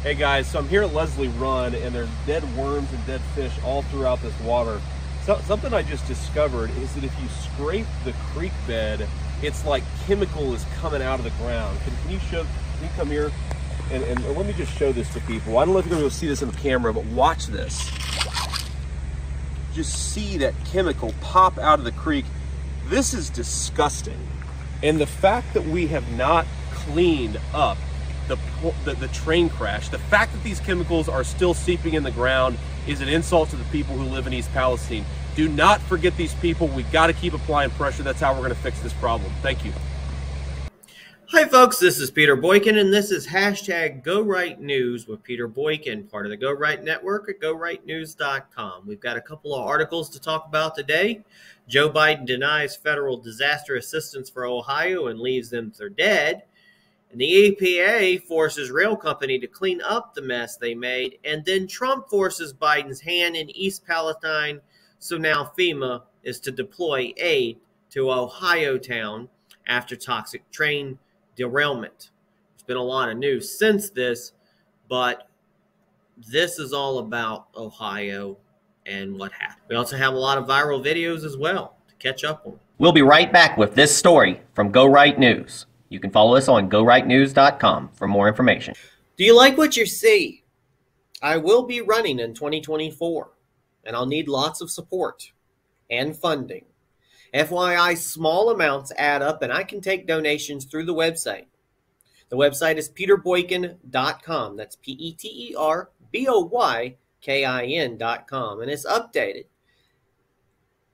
Hey guys, so I'm here at Leslie Run and there's dead worms and dead fish all throughout this water. So, something I just discovered is that if you scrape the creek bed, it's like chemical is coming out of the ground. Can you come here and let me just show this to people. I don't know if you're going to see this on camera, but watch this. Just see that chemical pop out of the creek. This is disgusting. And the fact that we have not cleaned up the train crash, the fact that these chemicals are still seeping in the ground is an insult to the people who live in East Palestine. Do not forget these people. We've got to keep applying pressure. That's how we're going to fix this problem. Thank you. Hi folks, this is Peter Boykin, and this is hashtag GoRightNews with Peter Boykin, part of the Go Right Network at GoRightNews.com. We've got a couple of articles to talk about today. Joe Biden denies federal disaster assistance for Ohio and leaves them for dead. And the EPA forces rail company to clean up the mess they made. And then Trump forces Biden's hand in East Palestine. So now FEMA is to deploy aid to Ohio town after toxic train derailment. There's been a lot of news since this, but this is all about Ohio and what happened. We also have a lot of viral videos as well to catch up on. We'll be right back with this story from Go Right News. You can follow us on GoRightNews.com for more information. Do you like what you see? I will be running in 2024, and I'll need lots of support and funding. FYI, small amounts add up, and I can take donations through the website. The website is peterboykin.com. That's PeterBoykin.com, and it's updated.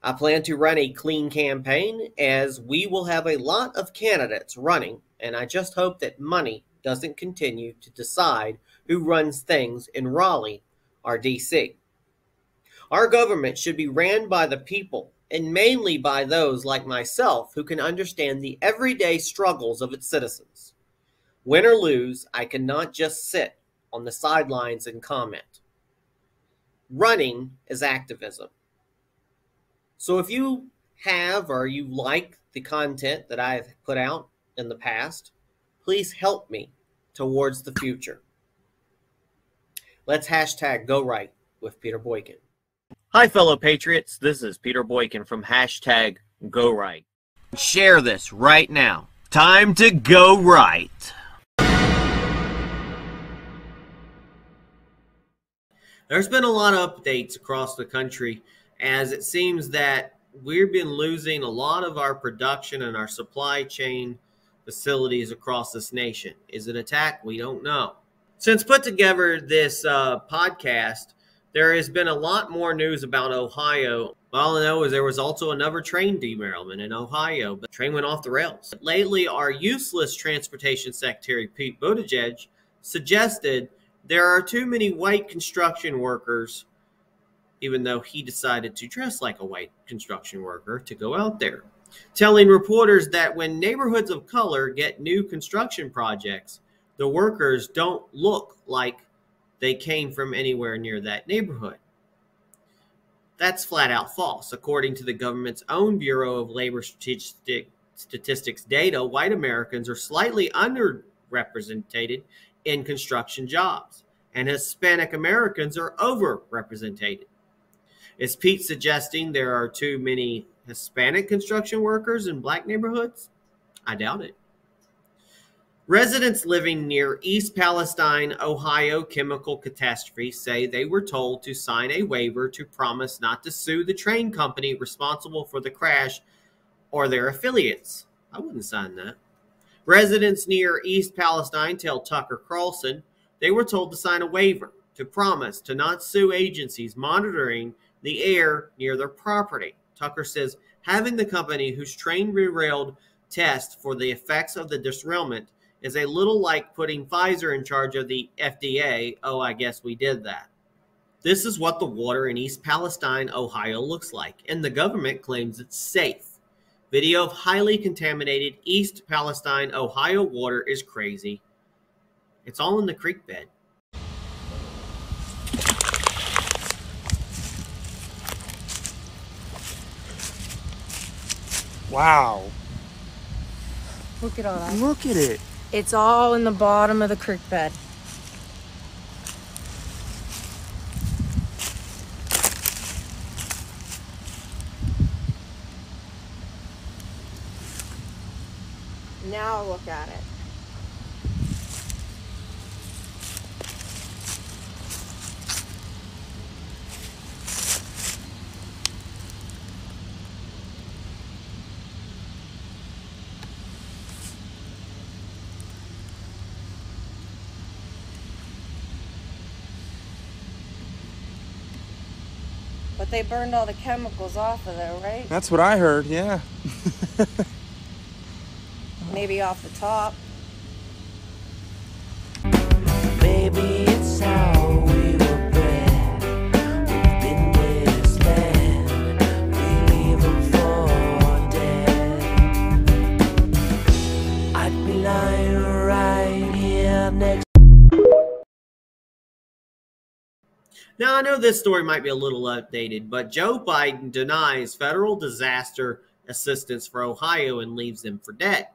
I plan to run a clean campaign as we will have a lot of candidates running, and I just hope that money doesn't continue to decide who runs things in Raleigh or D.C. Our government should be ran by the people, and mainly by those like myself who can understand the everyday struggles of its citizens. Win or lose, I cannot just sit on the sidelines and comment. Running is activism. So if you have or you like the content that I've put out in the past, please help me towards the future. Let's hashtag Go Right with Peter Boykin. Hi, fellow patriots. This is Peter Boykin from hashtag Go Right. Share this right now. Time to go right. There's been a lot of updates across the country as it seems that we've been losing a lot of our production and our supply chain facilities across this nation. Is it an attack? We don't know. Since put together this podcast, there has been a lot more news about Ohio. All I know is there was also another train derailment in Ohio, but the train went off the rails. Lately, our useless Transportation Secretary, Pete Buttigieg, suggested there are too many white construction workers, even though he decided to dress like a white construction worker to go out there, telling reporters that when neighborhoods of color get new construction projects, the workers don't look like they came from anywhere near that neighborhood. That's flat out false. According to the government's own Bureau of Labor Statistics data, white Americans are slightly underrepresented in construction jobs, and Hispanic Americans are overrepresented. Is Pete suggesting there are too many Hispanic construction workers in black neighborhoods? I doubt it. Residents living near East Palestine, Ohio chemical catastrophe say they were told to sign a waiver to promise not to sue the train company responsible for the crash or their affiliates. I wouldn't sign that. Residents near East Palestine tell Tucker Carlson they were told to sign a waiver to promise to not sue agencies monitoring the air near their property. Tucker says having the company whose train derailed test for the effects of the derailment is a little like putting Pfizer in charge of the FDA. Oh, I guess we did that. This is what the water in East Palestine, Ohio looks like, and the government claims it's safe. Video of highly contaminated East Palestine, Ohio water is crazy. It's all in the creek bed. Wow. Look at all that. Look at it. It's all in the bottom of the creek bed. Now look at it. But they burned all the chemicals off of there, right? That's what I heard, yeah. Maybe off the top. Maybe it's how we were bred. We've been misled. We leave them for dead. I'd be lying right here next. Now, I know this story might be a little outdated, but Joe Biden denies federal disaster assistance for Ohio and leaves them for dead.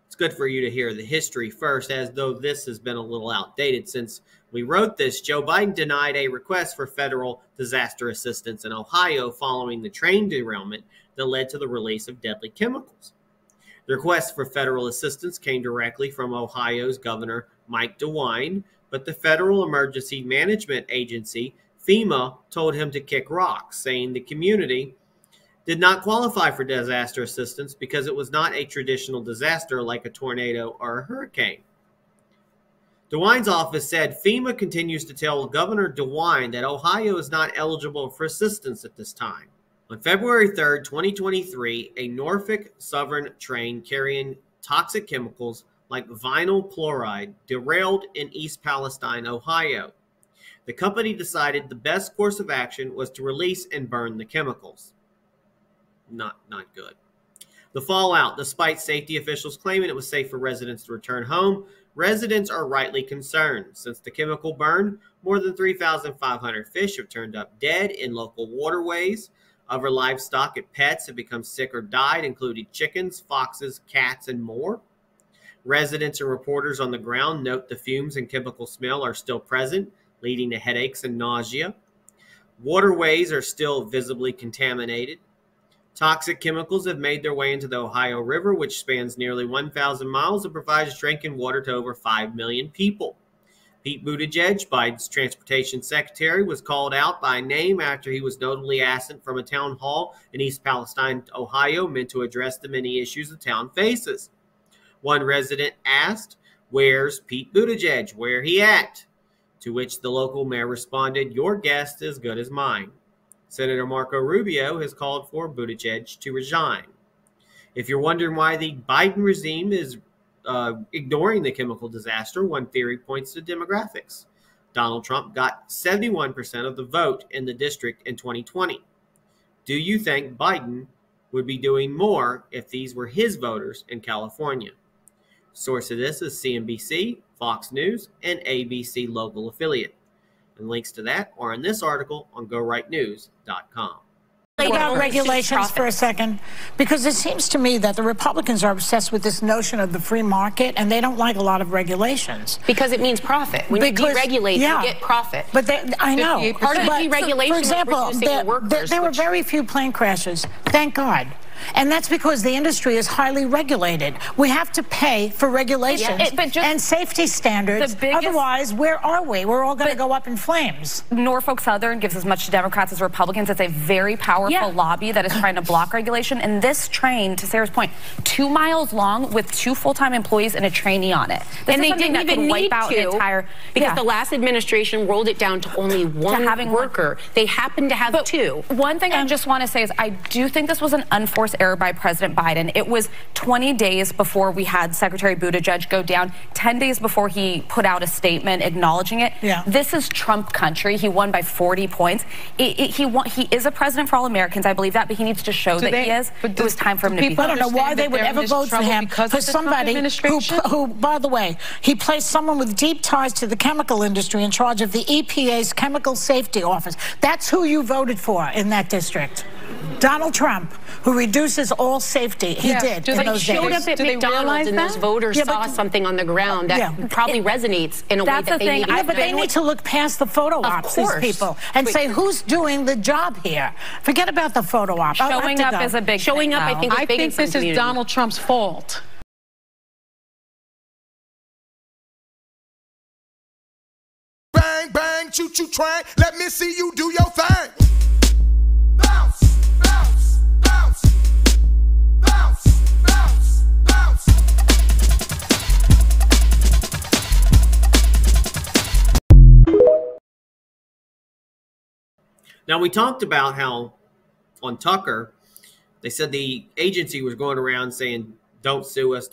It's good for you to hear the history first, as though this has been a little outdated since we wrote this. Joe Biden denied a request for federal disaster assistance in Ohio following the train derailment that led to the release of deadly chemicals. The request for federal assistance came directly from Ohio's Governor Mike DeWine, but the Federal Emergency Management Agency, FEMA, told him to kick rocks, saying the community did not qualify for disaster assistance because it was not a traditional disaster like a tornado or a hurricane. DeWine's office said FEMA continues to tell Governor DeWine that Ohio is not eligible for assistance at this time. On February 3rd, 2023, a Norfolk Southern train carrying toxic chemicals like vinyl chloride derailed in East Palestine, Ohio. The company decided the best course of action was to release and burn the chemicals. Not good. The fallout, despite safety officials claiming it was safe for residents to return home, residents are rightly concerned. Since the chemical burn, more than 3,500 fish have turned up dead in local waterways. Other livestock and pets have become sick or died, including chickens, foxes, cats, and more. Residents and reporters on the ground note the fumes and chemical smell are still present, leading to headaches and nausea. Waterways are still visibly contaminated. Toxic chemicals have made their way into the Ohio River, which spans nearly 1,000 miles and provides drinking water to over 5 million people. Pete Buttigieg, Biden's transportation secretary, was called out by name after he was notably absent from a town hall in East Palestine, Ohio, meant to address the many issues the town faces. One resident asked, "Where's Pete Buttigieg? Where he at?" To which the local mayor responded, "Your guess is as good as mine." Senator Marco Rubio has called for Buttigieg to resign. If you're wondering why the Biden regime is ignoring the chemical disaster, one theory points to demographics. Donald Trump got 71% of the vote in the district in 2020. Do you think Biden would be doing more if these were his voters in California? Source of this is CNBC, Fox News, and ABC local affiliate. And links to that are in this article on GoRightNews.com. About regulations for a second, because it seems to me that the Republicans are obsessed with this notion of the free market, and they don't like a lot of regulations. Because it means profit. When you deregulate, you get profit. But I know. Part of the deregulation, for example, there were very few plane crashes. Thank God. And that's because the industry is highly regulated. We have to pay for regulations and safety standards. Otherwise, where are we? We're all going to go up in flames. Norfolk Southern gives as much to Democrats as Republicans. It's a very powerful lobby that is trying to block regulation. And this train, to Sarah's point, 2 miles long with 2 full-time employees and a trainee on it. And they didn't even need to, because the last administration rolled it down to only one worker. They happened to have 2. One thing I just want to say is I do think this was an unforced error by President Biden. It was 20 days before we had Secretary Buttigieg go down, 10 days before he put out a statement acknowledging it. This is Trump country. He won by 40 points. He is a president for all Americans. I believe that, but he needs to show that he is. It was time for him to be. I don't know why they would ever vote for him, for somebody who, by the way, he placed someone with deep ties to the chemical industry in charge of the EPA's Chemical Safety Office. That's who you voted for in that district. Donald Trump, who reduces all safety. He did in those days. He showed up at McDonald's and those voters saw something on the ground that probably resonates in a way that they need. But they need to look past the photo ops, these people, and say, who's doing the job here? Forget about the photo op. Showing up is a big thing. Showing up, I think, I think this is Donald Trump's fault. train, choo-choo train. Let me see you do your thing. Bounce, bounce, bounce. Bounce, bounce, bounce. Now, we talked about how on Tucker, they said the agency was going around saying, don't sue us,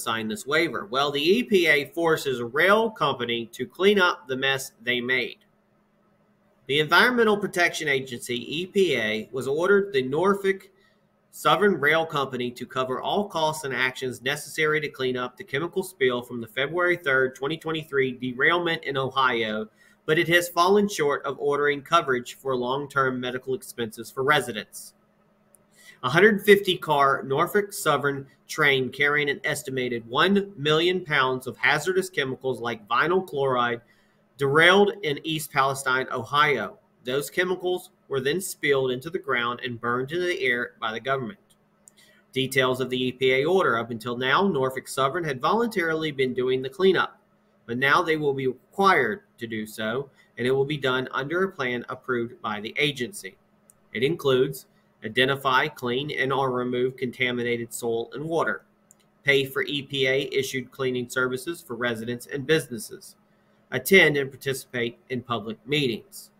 sign this waiver. Well, the EPA forces a rail company to clean up the mess they made. The Environmental Protection Agency, EPA, was ordered the Norfolk Southern Rail Company to cover all costs and actions necessary to clean up the chemical spill from the February 3rd, 2023 derailment in Ohio, but it has fallen short of ordering coverage for long-term medical expenses for residents. A 150-car Norfolk Southern train carrying an estimated 1 million pounds of hazardous chemicals like vinyl chloride derailed in East Palestine, Ohio. Those chemicals were then spilled into the ground and burned into the air by the government. Details of the EPA order. Up until now, Norfolk Southern had voluntarily been doing the cleanup, but now they will be required to do so, and it will be done under a plan approved by the agency. It includes identify, clean, and/or remove contaminated soil and water, pay for EPA-issued cleaning services for residents and businesses, attend and participate in public meetings.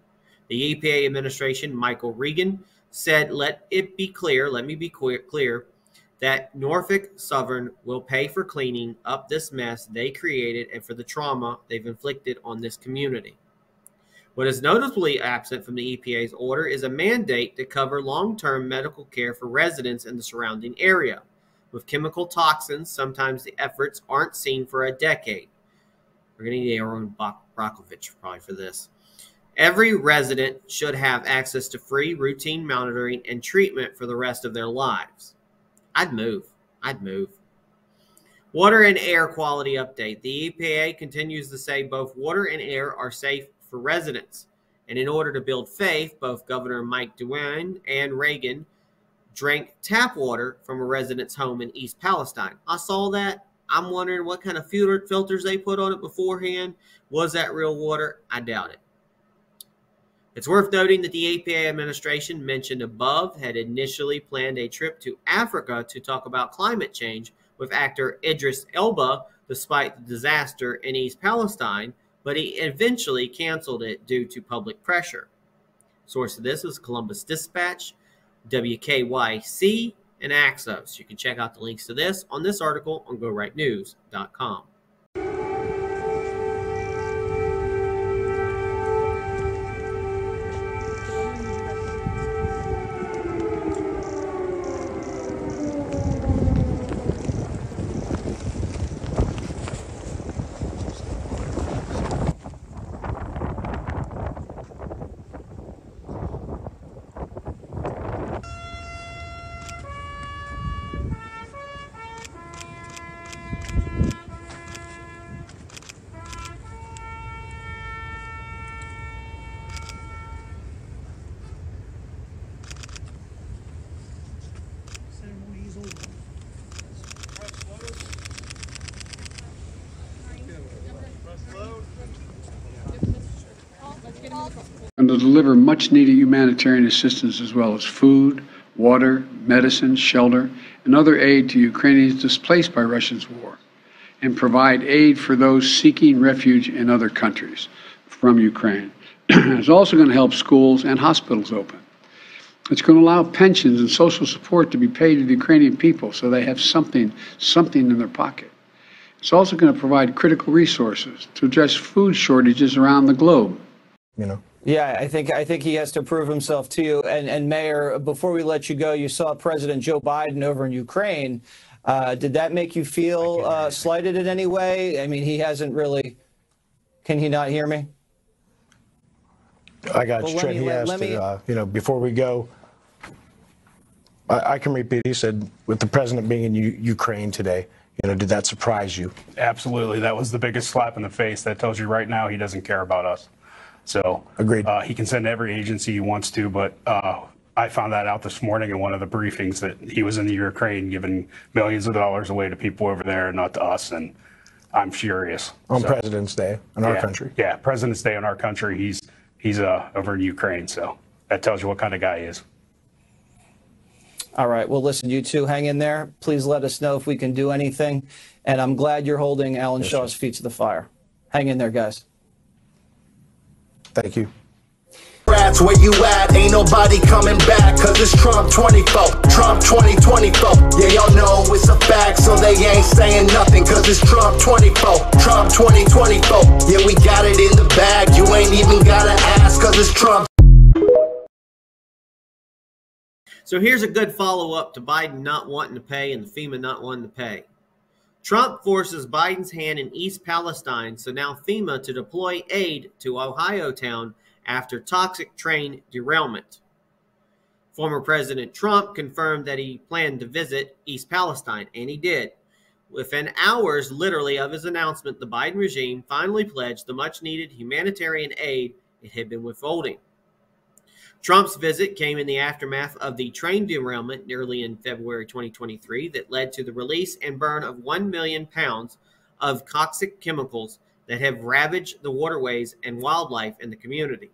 The EPA administration, Michael Regan, said, let me be clear, that Norfolk Southern will pay for cleaning up this mess they created and for the trauma they've inflicted on this community. What is notably absent from the EPA's order is a mandate to cover long-term medical care for residents in the surrounding area. With chemical toxins, sometimes the efforts aren't seen for a decade. We're going to need Aaron Brockovich probably for this. Every resident should have access to free routine monitoring and treatment for the rest of their lives. I'd move. Water and air quality update. The EPA continues to say both water and air are safe for residents. And in order to build faith, both Governor Mike DeWine and Reagan drank tap water from a resident's home in East Palestine. I saw that. I'm wondering what kind of filters they put on it beforehand. Was that real water? I doubt it. It's worth noting that the EPA administration mentioned above had initially planned a trip to Africa to talk about climate change with actor Idris Elba, despite the disaster in East Palestine, but he eventually canceled it due to public pressure. Source of this is Columbus Dispatch, WKYC, and Axios. You can check out the links to this on this article on GoRightNews.com. And to deliver much-needed humanitarian assistance as well as food, water, medicine, shelter, and other aid to Ukrainians displaced by Russia's war, and provide aid for those seeking refuge in other countries from Ukraine. It's also going to help schools and hospitals open. It's going to allow pensions and social support to be paid to the Ukrainian people so they have something in their pocket. It's also going to provide critical resources to address food shortages around the globe. You know. Yeah, I think he has to prove himself to you. And Mayor, before we let you go, you saw President Joe Biden over in Ukraine. Did that make you feel slighted in any way? I mean, he hasn't really. Can he not hear me? I got you, Trent. He asked, before we go, I can repeat. He said, with the president being in Ukraine today, did that surprise you? Absolutely. That was the biggest slap in the face. That tells you right now he doesn't care about us. So agreed. He can send every agency he wants to, but I found that out this morning in one of the briefings that he was in the Ukraine giving millions of dollars away to people over there, not to us. And I'm furious. On President's Day in our country. Yeah, President's Day in our country. He's over in Ukraine, so that tells you what kind of guy he is. All right. Well, listen, you two hang in there. Please let us know if we can do anything. And I'm glad you're holding Alan Shaw's feet to the fire. Hang in there, guys. Thank you. Rats, where you at? Ain't nobody coming back, cause it's Trump 24, Trump 2024. Yeah, y'all know it's a fact, so they ain't saying nothing, cause it's Trump 24, Trump 2024. Yeah, we got it in the bag, you ain't even gotta ask, cause it's Trump. So here's a good follow-up to Biden not wanting to pay and the FEMA not wanting to pay. Trump forces Biden's hand in East Palestine, so now FEMA to deploy aid to Ohio town after toxic train derailment. Former President Trump confirmed that he planned to visit East Palestine, and he did. Within hours, literally, of his announcement, the Biden regime finally pledged the much-needed humanitarian aid it had been withholding. Trump's visit came in the aftermath of the train derailment nearly in February 2023 that led to the release and burn of 1 million pounds of toxic chemicals that have ravaged the waterways and wildlife in the community.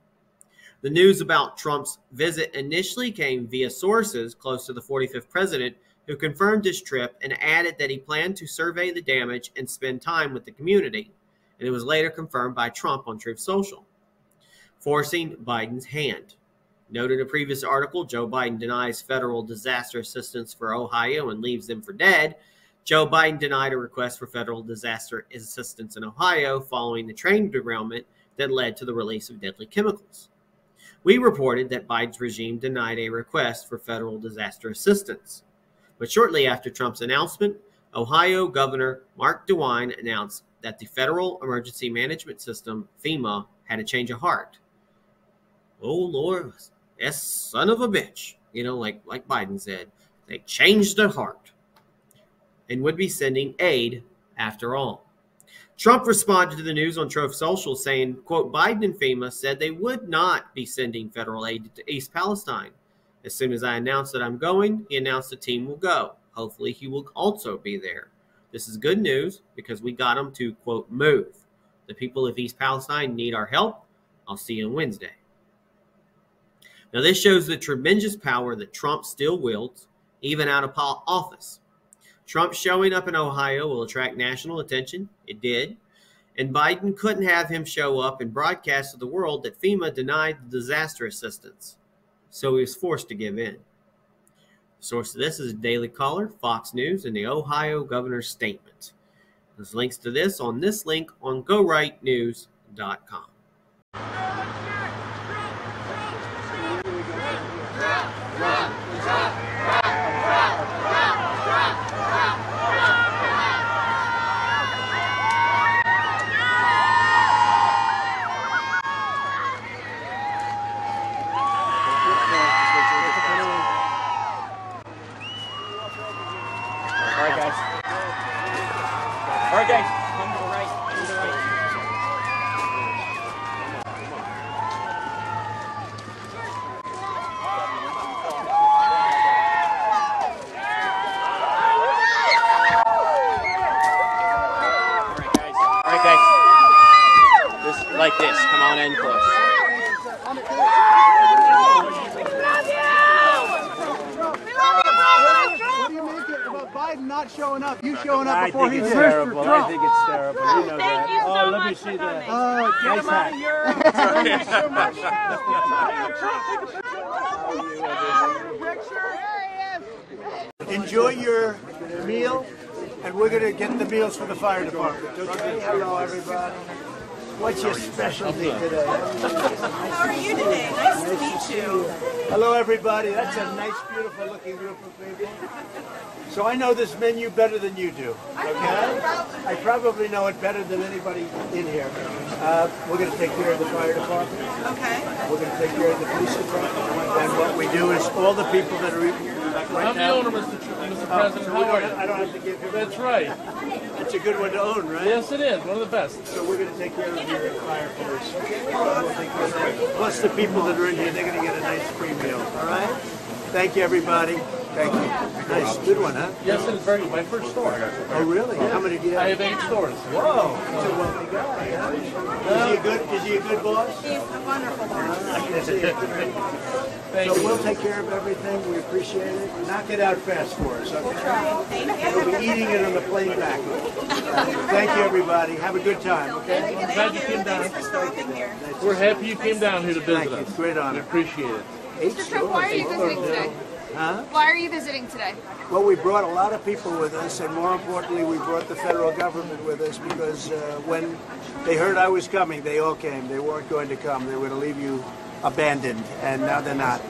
The news about Trump's visit initially came via sources close to the 45th president, who confirmed his trip and added that he planned to survey the damage and spend time with the community, and it was later confirmed by Trump on Truth Social. Forcing Biden's hand. Noted in a previous article, Joe Biden denies federal disaster assistance for Ohio and leaves them for dead. Joe Biden denied a request for federal disaster assistance in Ohio following the train derailment that led to the release of deadly chemicals. We reported that Biden's regime denied a request for federal disaster assistance. But shortly after Trump's announcement, Ohio Governor Mark DeWine announced that the Federal Emergency Management System, FEMA, had a change of heart. Oh, Lord, yes, son of a bitch. You know, like Biden said, they changed their heart and would be sending aid after all. Trump responded to the news on Truth Social saying, quote, Biden and FEMA said they would not be sending federal aid to East Palestine. As soon as I announced that I'm going, he announced the team will go. Hopefully he will also be there. This is good news because we got them to, quote, move. The people of East Palestine need our help. I'll see you on Wednesday. Now, this shows the tremendous power that Trump still wields, even out of office. Trump showing up in Ohio will attract national attention. It did. And Biden couldn't have him show up and broadcast to the world that FEMA denied the disaster assistance. So he was forced to give in. The source of this is Daily Caller, Fox News, and the Ohio governor's statement. There's links to this on this link on GoRightNews.com. Like this. Come on in close. What do you make it about Biden not showing up? You showing up before he did. Terrible. I think it's terrible. You know Thank that. you so Let me much see for that. coming. Get him out of here. Enjoy your meal, and we're going to get the meals for the fire department. Okay? Hello, everybody. What's your specialty today? How are you today? Nice to meet you. Hello, everybody. That's a nice, beautiful looking group of people. So I know this menu better than you do. Okay? I probably know it better than anybody in here. We're going to take care of the fire department. Okay. We're going to take care of the police department. And what we do is all the people that are right I'm the now. owner, Mr. President. So How are you? I don't have to give you. That's right. It's a good one to own, right? Yes, it is. One of the best. So we're going to take care of your fire police. We'll take care of them. Plus the people that are in here, they're going to get a nice free meal. All right? Thank you, everybody. Thank you. Nice, good one, huh? Yes, it's very my first store. Oh, really? How many do you have? I have 8 stores. Whoa, that's a wealthy guy. Huh? Is he a good boss? He's a wonderful boss. So we'll take care of everything. We appreciate it. Knock it out fast for us. Okay? We'll try. Thank you. We'll be eating it on the plane back. Thank you, everybody. Have a good time. Okay? I'm glad you came down. Thanks for stopping here. We're happy you came down here to visit Thank you. us. Great honor. We appreciate it. Mr. Trump, why are you visiting today? Huh? Why are you visiting today? Well, we brought a lot of people with us, and more importantly, we brought the federal government with us because when they heard I was coming, they all came. They weren't going to come. They were going to leave you abandoned, and now they're not.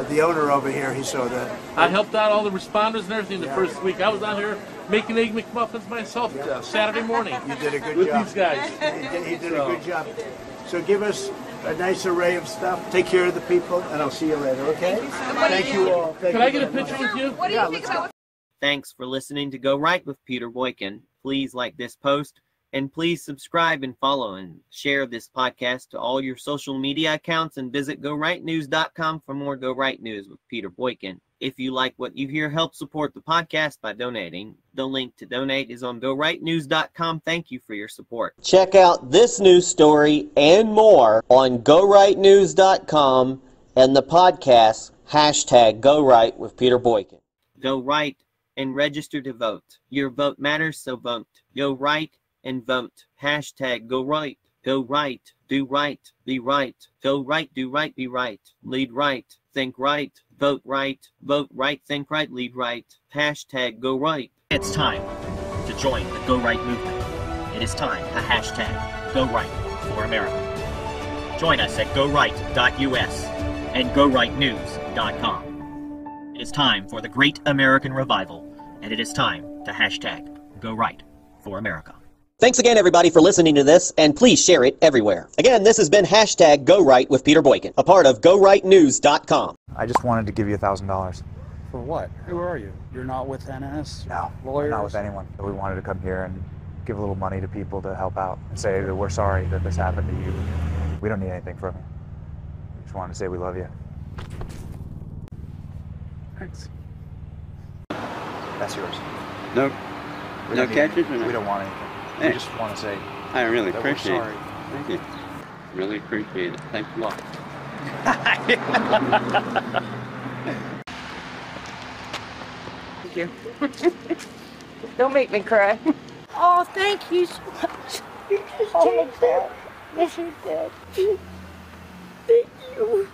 The owner over here, he saw that. I helped out all the responders and everything the first week. I was out here making Egg McMuffins myself Saturday morning. You did a good with job. These guys. He did a good job. So give us a nice array of stuff. Take care of the people, and I'll see you later, okay? Thank you all. Can I get a picture with you? What do you think about Thanks for listening to Go Right with Peter Boykin. Please like this post, and please subscribe and follow and share this podcast to all your social media accounts, and visit GoRightNews.com for more Go Right News with Peter Boykin. If you like what you hear, help support the podcast by donating. The link to donate is on GoRightNews.com. Thank you for your support. Check out this news story and more on GoRightNews.com and the podcast #GoRight with Peter Boykin. Go right and register to vote. Your vote matters, so vote. Go right and vote. #Go right. Go right. Do right. Be right. Go right. Do right. Be right. Lead right. Think right. Vote right. Vote right. Think right. Lead right. #Go right. It's time to join the Go Right movement. It is time to #Go Right for America. Join us at GoRight.us and GoRightNews.com. It is time for the great American revival, and it is time to #Go Right for America. Thanks again, everybody, for listening to this, and please share it everywhere. Again, this has been #Go Right with Peter Boykin, a part of GoRightNews.com. I just wanted to give you $1,000. For what? Who are you? You're not with NS? No, Lawyers? not with anyone. We wanted to come here and give a little money to people to help out and say that we're sorry that this happened to you. We don't need anything from you. We just wanted to say we love you. Thanks. That's yours. No, no catches or no? We don't want anything. Hey. We just want to say I really that appreciate we're it. sorry. Thank you. Really appreciate it. Thanks a lot. Thank you. Don't make me cry. Oh, thank you so much. Oh, my God. Yes, you did. Thank you.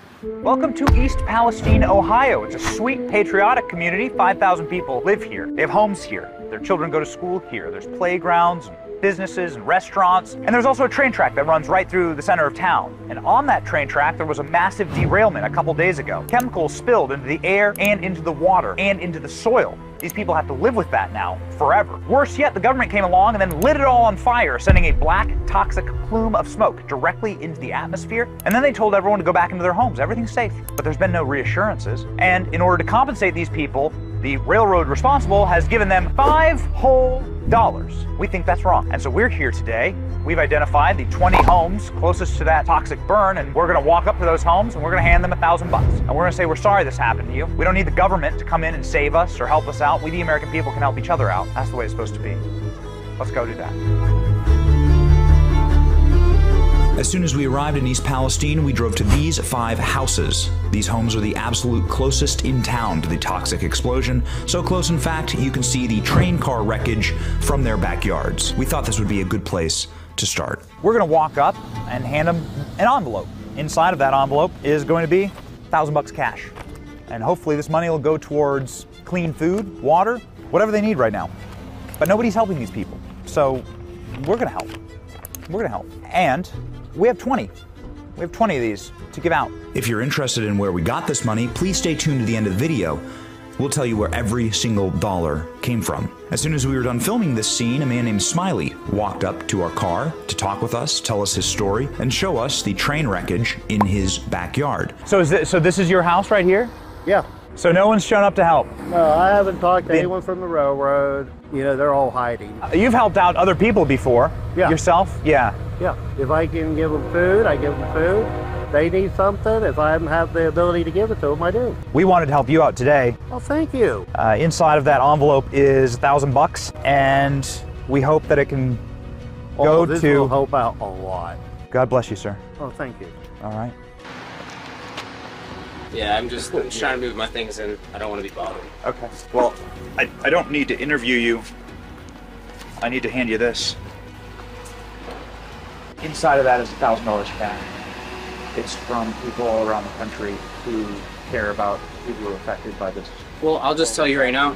Welcome to East Palestine, Ohio. It's a sweet, patriotic community. 5,000 people live here. They have homes here. Their children go to school here. There's playgrounds, businesses, and restaurants. And there's also a train track that runs right through the center of town. And on that train track, there was a massive derailment a couple days ago. Chemicals spilled into the air and into the water and into the soil. These people have to live with that now forever. Worse yet, the government came along and then lit it all on fire, sending a black, toxic plume of smoke directly into the atmosphere. And then they told everyone to go back into their homes. Everything's safe. But there's been no reassurances. And in order to compensate these people, the railroad responsible has given them $5 whole. We think that's wrong. And so we're here today. We've identified the 20 homes closest to that toxic burn, and we're going to walk up to those homes and we're going to hand them $1,000. And we're going to say, we're sorry this happened to you. We don't need the government to come in and save us or help us out. We, the American people, can help each other out. That's the way it's supposed to be. Let's go do that. As soon as we arrived in East Palestine, we drove to these 5 houses. These homes are the absolute closest in town to the toxic explosion, so close in fact you can see the train car wreckage from their backyards. We thought this would be a good place to start. We're going to walk up and hand them an envelope. Inside of that envelope is going to be $1,000 cash. And hopefully this money will go towards clean food, water, whatever they need right now. But nobody's helping these people, so we're going to help. We're going to help. And we have 20. We have 20 of these to give out. If you're interested in where we got this money, please stay tuned to the end of the video. We'll tell you where every single dollar came from. As soon as we were done filming this scene, a man named Smiley walked up to our car to talk with us, tell us his story, and show us the train wreckage in his backyard. So this is your house right here? Yeah. So no one's shown up to help? No, I haven't talked to anyone from the railroad. You know, they're all hiding. You've helped out other people before. Yeah. Yourself? Yeah. Yeah. If I can give them food, I give them food. If they need something, if I have the ability to give it to them, I do. We wanted to help you out today. Well, thank you. Inside of that envelope is $1,000, and we hope that it can go this to... will help out a lot. God bless you, sir. Oh, thank you. All right. Yeah, I'm just trying to move my things in. I don't want to be bothered. Okay. Well, I don't need to interview you. I need to hand you this. Inside of that is $1,000 cash. It's from people all around the country who care about people who are affected by this. Well, I'll just tell you right now,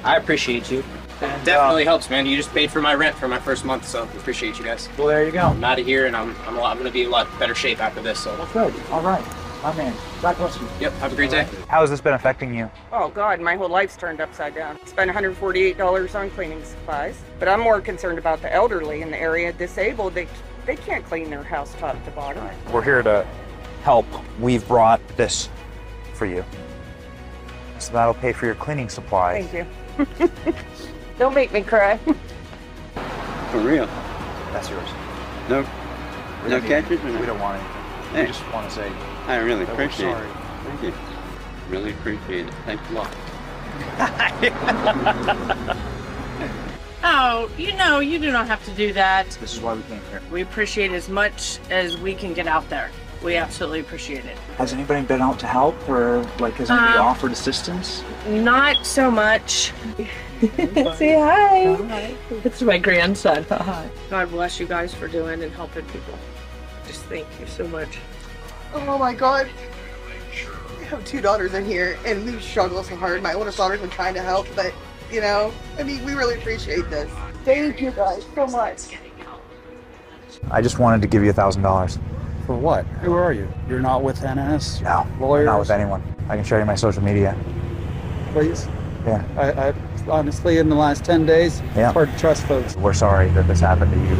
I appreciate you. It definitely helps, man. You just paid for my rent for my first month, so appreciate you guys. Well, there you go. I'm out of here, and I'm going to be in a lot better shape after this. So. Well, good. All right. My man. God bless you. Yep. Have a great day. How has this been affecting you? Oh God, my whole life's turned upside down. Spent $148 on cleaning supplies, but I'm more concerned about the elderly in the area, disabled. They can't clean their house top to bottom. We're here to help. We've brought this for you. So that'll pay for your cleaning supplies. Thank you. Don't make me cry. For real? That's yours. No catches? We don't want anything. Hey. We just want to say I really that we're appreciate sorry. it. Thank you. Really appreciate it. Thanks a lot. Oh, you do not have to do that. This is why we came here. We appreciate as much as we can get out there. We absolutely appreciate it. Has anybody been out to help, or like has anybody offered assistance? Not so much. Say hi. Hi. It's my grandson. Hi. God bless you guys for doing and helping people. Just thank you so much. Oh my God. I have 2 daughters in here and we struggle so hard. My oldest daughter's been trying to help, but we really appreciate this. Thank you guys so much. I just wanted to give you $1,000. For what? Who are you? You're not with NS? No, lawyers? not with anyone. I can show you my social media. Please? Yeah. I honestly, in the last 10 days, Yeah. it's hard to trust folks. We're sorry that this happened to you.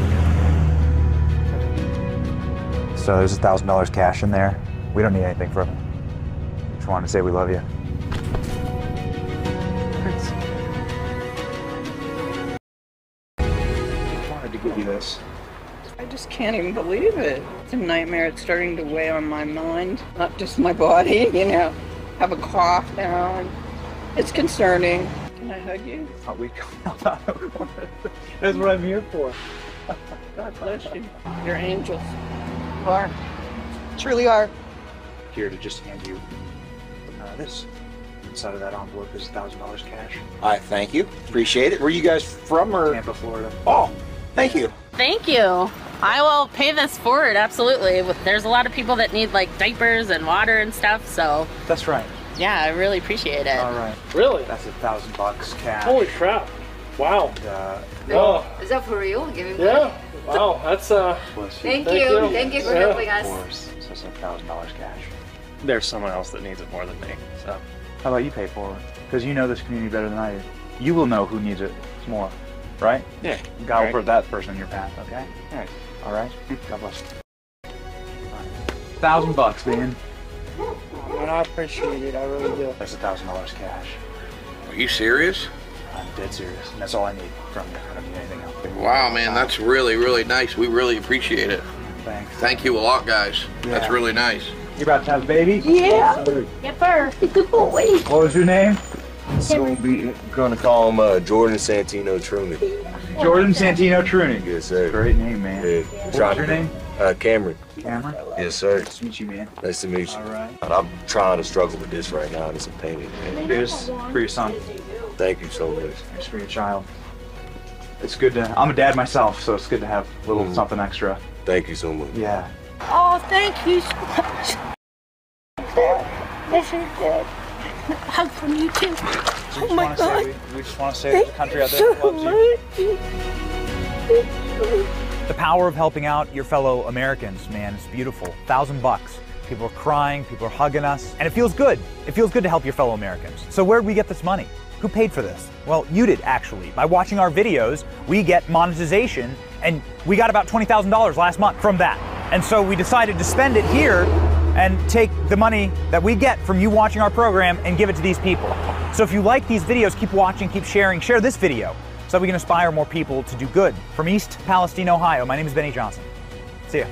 So there's $1,000 cash in there. We don't need anything from it. Just wanted to say we love you. Thanks. Wanted to give you this. I just can't even believe it. It's a nightmare. It's starting to weigh on my mind, not just my body, Have a cough now, and it's concerning. Can I hug you? Oh, that's what I'm here for. God bless you. You're angels. You are. Truly are. Here to just hand you this. Inside of that envelope is $1,000 cash. I thank you. Appreciate it. Where are you guys from? Or Tampa, Florida. Oh, thank you. Thank you. I will pay this forward, absolutely. There's a lot of people that need like diapers and water and stuff, so. That's right. Yeah, I really appreciate it. All right. Really? That's $1,000 cash. Holy crap. Wow. And, Is that for real? Give me money? Yeah. Wow. That's Thank you. Thank you for helping us. Of course. So it's $1,000 cash. There's someone else that needs it more than me. So how about you pay for it? Because you know this community better than I do. You will know who needs it more, right? Yeah. God will Right. put that person in your path, okay? All right. All right? God bless you. $1,000, man. And I appreciate it. I really do. That's $1,000 cash. Are you serious? I'm dead serious, and that's all I need from you. I don't need anything else. Wow, man, that's really, really nice. We really appreciate it. Thanks. Thank you a lot, guys. That's Yeah. really nice. You about to have a baby? Yeah. Yepper. Good boy. What was your name? So we're going to call him Jordan Santino Truman. Jordan Santino Truman. Yes, sir. Great name, man. Yeah. What's your name? Cameron. Cameron? Yes, sir. Nice to meet you, man. Nice to meet you. All right. I'm trying to struggle with this right now. It's a pain in the Do this for your son. Thank you so much. It's for your child. It's good to, I'm a dad myself, so it's good to have a little something extra. Thank you so much. Yeah. Oh, thank you so much. This is good. Hug from you too. Oh my God. We just want to say there's a country out there that loves you. The power of helping out your fellow Americans, man, is beautiful. $1,000. People are crying, people are hugging us, and it feels good. It feels good to help your fellow Americans. So where'd we get this money? Who paid for this? Well, you did, actually. By watching our videos, we get monetization, and we got about $20,000 last month from that. And so we decided to spend it here and take the money that we get from you watching our program and give it to these people. So if you like these videos, keep watching, keep sharing, share this video so that we can inspire more people to do good. From East Palestine, Ohio, my name is Benny Johnson. See ya.